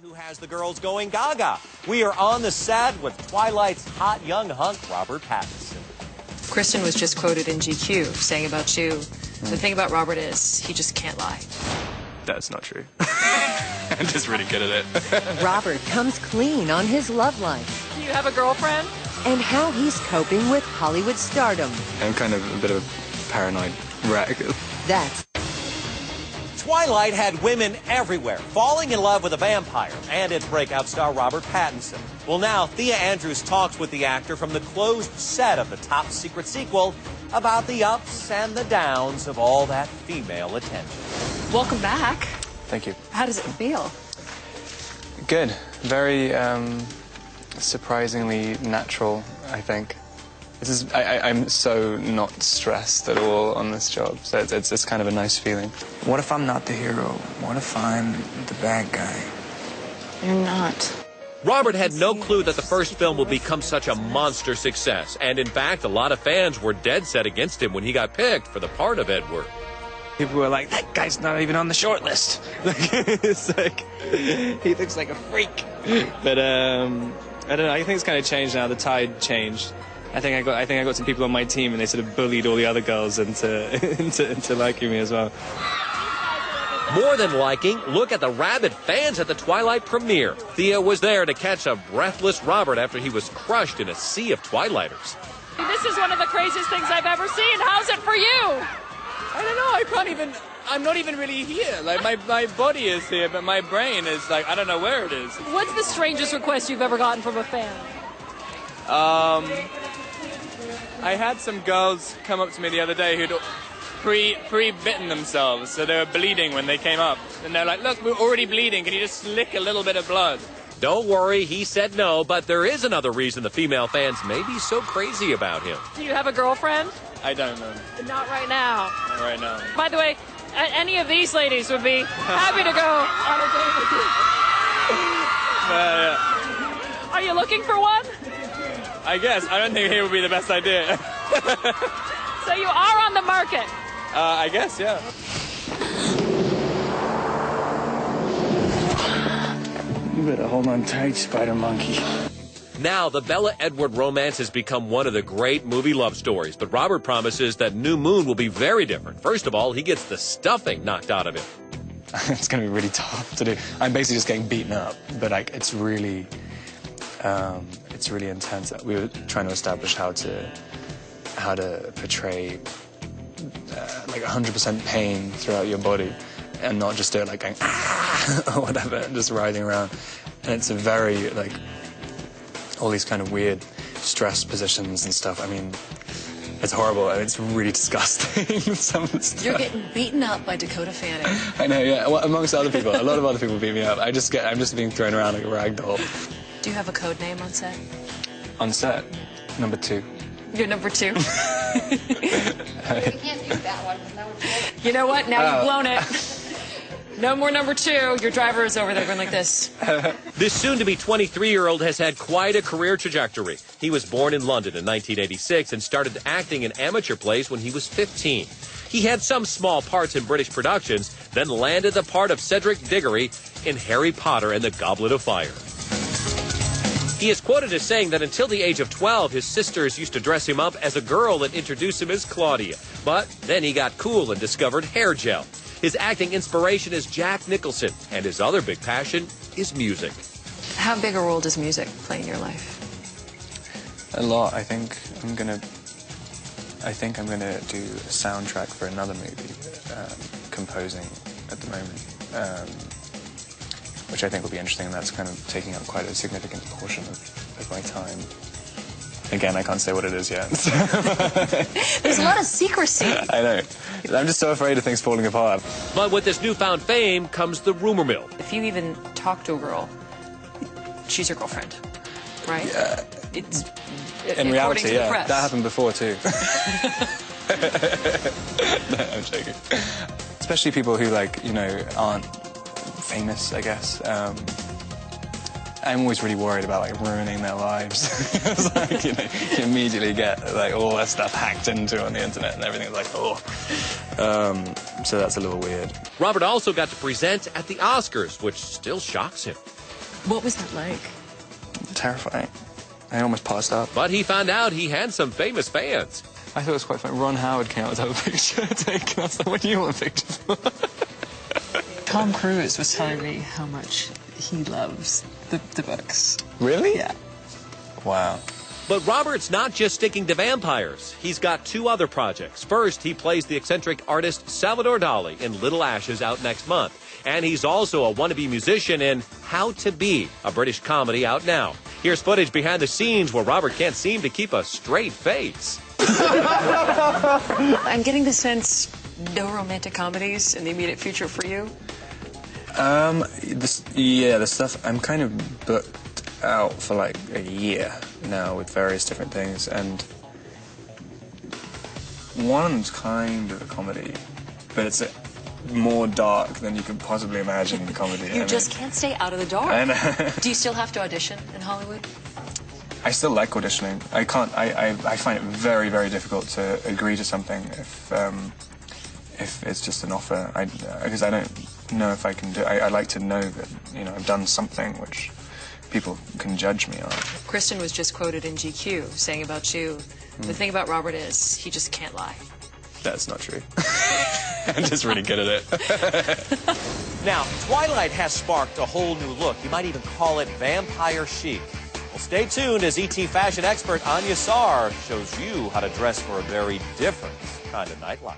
Who has the girls going gaga? We are on the set with Twilight's hot young hunk, Robert Pattinson. Kristen was just quoted in GQ saying about you, the thing about Robert is he just can't lie. That's not true. I'm just really good at it. Robert comes clean on his love life. Do you have a girlfriend? And how he's coping with Hollywood stardom. I'm kind of a bit of a paranoid wreck. That's Twilight had women everywhere falling in love with a vampire and its breakout star Robert Pattinson. Well, now Thea Andrews talks with the actor from the closed set of the top secret sequel about the ups and the downs of all that female attention. Welcome back. Thank you. How does it feel? Good. Very surprisingly natural, I think. I'm so not stressed at all on this job, so it's kind of a nice feeling. What if I'm not the hero? What if I'm the bad guy? You're not. Robert had no clue that the first film would become such a monster success, and in fact, a lot of fans were dead set against him when he got picked for the part of Edward. People were like, that guy's not even on the short list. It's like, he looks like a freak. But I don't know, I think it's kind of changed now, the tide changed. I think I got some people on my team and they sort of bullied all the other girls into liking me as well. More than liking, look at the rabid fans at the Twilight premiere. Thea was there to catch a breathless Robert after he was crushed in a sea of Twilighters. This is one of the craziest things I've ever seen. How's it for you? I don't know, I'm not even really here. Like, my body is here, but my brain is like, I don't know where it is. What's the strangest request you've ever gotten from a fan? I had some girls come up to me the other day who'd pre-bitten themselves, so they were bleeding when they came up. And they're like, look, we're already bleeding, can you just lick a little bit of blood? Don't worry, he said no, but there is another reason the female fans may be so crazy about him. Do you have a girlfriend? I don't know. Not right now. Not right now. By the way, any of these ladies would be happy to go on a date with you. Are you looking for one? I guess. I don't think here would be the best idea. So you are on the market? I guess, yeah. You better hold on tight, Spider Monkey. Now, the Bella-Edward romance has become one of the great movie love stories, but Robert promises that New Moon will be very different. First of all, he gets the stuffing knocked out of him. It's going to be really tough to do. I'm basically just getting beaten up, but like it's really intense. We were trying to establish how to portray like 100% pain throughout your body, and not just do it like going or whatever, and just writhing around. And it's a very like all these kind of weird stress positions and stuff. I mean, it's horrible. I mean, it's really disgusting. Some of the stuff. You're getting beaten up by Dakota Fanning. I know, yeah. Well, amongst other people, a lot of other people beat me up. I'm just being thrown around like a rag doll. Do you have a code name on set? On set, number 2. You're number 2. You can't use that one. You know what? Now you've blown it. No more number 2. Your driver is over there going like this. This soon-to-be 23-year-old has had quite a career trajectory. He was born in London in 1986 and started acting in amateur plays when he was 15. He had some small parts in British productions, then landed the part of Cedric Diggory in Harry Potter and the Goblet of Fire. He is quoted as saying that until the age of 12, his sisters used to dress him up as a girl and introduce him as Claudia. But then he got cool and discovered hair gel. His acting inspiration is Jack Nicholson, and his other big passion is music. How big a role does music play in your life? A lot. I think I'm gonna do a soundtrack for another movie, composing at the moment, which I think will be interesting, and that's kind of taking up quite a significant portion of my time. Again, I can't say what it is yet. There's a lot of secrecy. I know. I'm just so afraid of things falling apart. But with this newfound fame comes the rumor mill. If you even talk to a girl, she's your girlfriend, right? Yeah. It's, in reality, yeah. Press. That happened before, too. No, I'm joking. Especially people who, like, you know, aren't famous, I guess. I'm always really worried about like ruining their lives. It's like, you know, you immediately get like all that stuff hacked into on the internet and everything's like, oh. So that's a little weird. Robert also got to present at the Oscars, which still shocks him. What was that like? Terrifying. I almost passed out. But he found out he had some famous fans. I thought it was quite funny. Ron Howard came out with a picture taken. I was like, what do you want pictures for? Tom Cruise was telling me how much he loves the books. Really? Yeah. Wow. But Robert's not just sticking to vampires. He's got 2 other projects. First, he plays the eccentric artist Salvador Dali in Little Ashes out next month. And he's also a wannabe musician in How to Be, a British comedy out now. Here's footage behind the scenes where Robert can't seem to keep a straight face. I'm getting the sense no romantic comedies in the immediate future for you. The stuff, I'm kind of booked out for like a year now with various different things, and one's kind of a comedy, but it's more dark than you could possibly imagine in comedy. You just can't stay out of the dark. I know. Do you still have to audition in Hollywood? I still like auditioning. I can't. I find it very, very difficult to agree to something if it's just an offer. Because I don't know if I can do. I like to know that I've done something which people can judge me on. Kristen was just quoted in GQ saying about you, the thing about Robert is he just can't lie. That's not true. I'm just really good at it. Now, Twilight has sparked a whole new look. You might even call it vampire chic. Well, stay tuned as ET fashion expert Anya Sar shows you how to dress for a very different kind of nightlife.